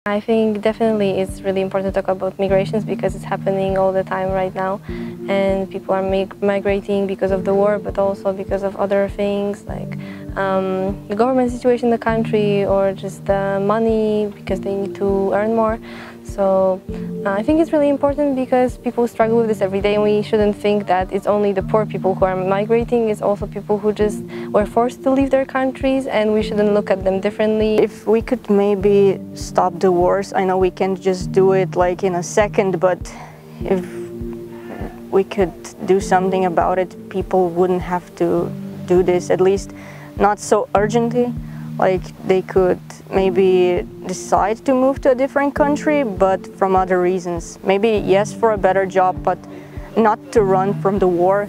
I think definitely it's really important to talk about migrations because it's happening all the time right now, and people are migrating because of the war, but also because of other things like the government situation in the country or just the money because they need to earn more. So I think it's really important because people struggle with this every day, and we shouldn't think that it's only the poor people who are migrating. It's also people who just were forced to leave their countries, and we shouldn't look at them differently. If we could maybe stop the wars, I know we can't just do it like in a second, but if we could do something about it, people wouldn't have to do this, at least not so urgently. Like they could maybe decide to move to a different country, but from other reasons. Maybe yes, for a better job, but not to run from the war.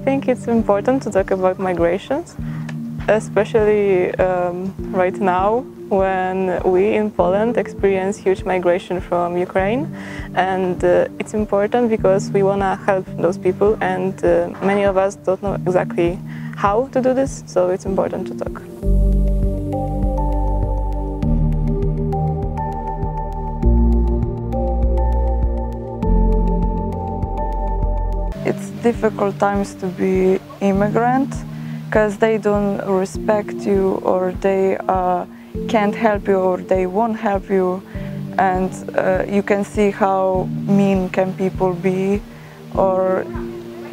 I think it's important to talk about migrations, especially right now when we in Poland experience huge migration from Ukraine, and it's important because we want to help those people, and many of us don't know exactly how to do this, so it's important to talk. It's difficult times to be immigrant because they don't respect you, or they can't help you, or they won't help you, and you can see how mean can people be, or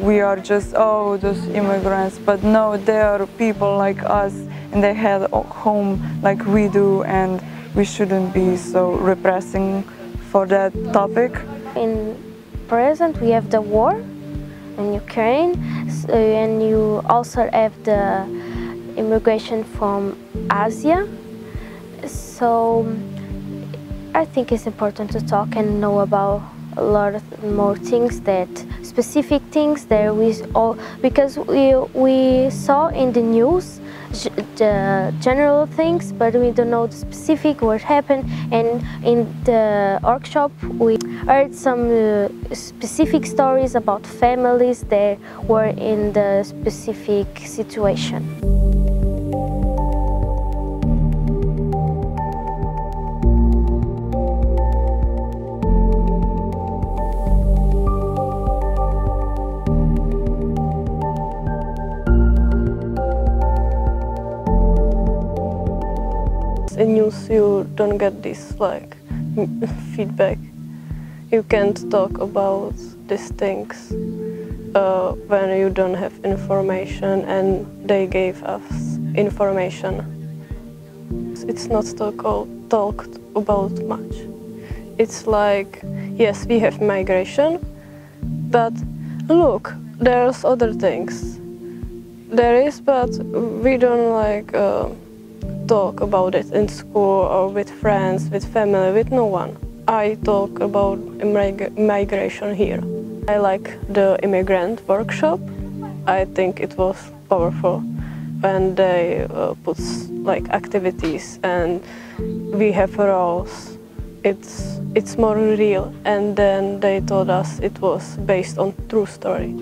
we are just, oh, those immigrants, but no, they are people like us and they have a home like we do, and we shouldn't be so repressing for that topic. In present we have the war in Ukraine, and you also have the immigration from Asia. So I think it's important to talk and know about a lot of more things, that specific things that because we saw in the news the general things, but we don't know the specific what happened. And in the workshop we heard some specific stories about families that were in the specific situation. In news you don't get this like feedback. You can't talk about these things when you don't have information, and they gave us information. It's not talked about much. It's like, yes, we have migration, but look, there's other things. There is, but we don't like talk about it in school or with friends, with family, with no one. I talk about migration here. I like the immigrant workshop. I think it was powerful when they put like activities and we have roles. It's more real, and then they told us it was based on true story.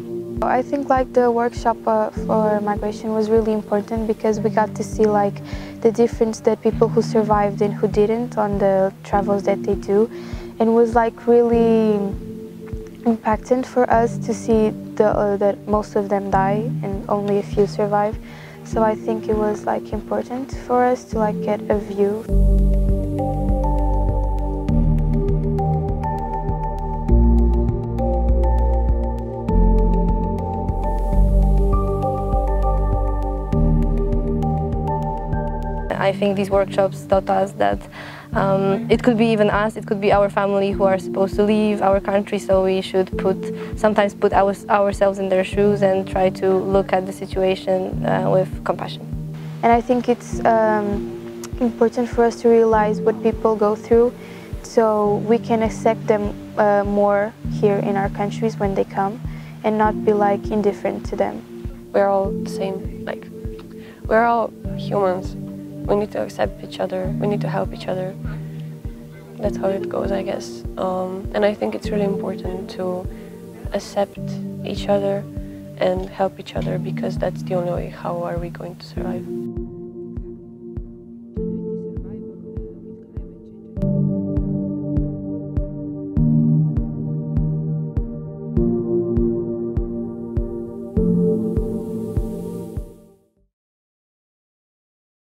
I think like the workshop for migration was really important because we got to see like the difference that people who survived and who didn't on the travels that they do, and was like really impactant for us to see that most of them die and only a few survive. So I think it was like important for us to like get a view. I think these workshops taught us that it could be even us, it could be our family who are supposed to leave our country, so we should sometimes put ourselves in their shoes and try to look at the situation with compassion. And I think it's important for us to realize what people go through, so we can accept them more here in our countries when they come, and not be like indifferent to them. We're all the same, like we're all humans, we need to accept each other, we need to help each other. That's how it goes, I guess. And I think it's really important to accept each other and help each other, because that's the only way how are we going to survive.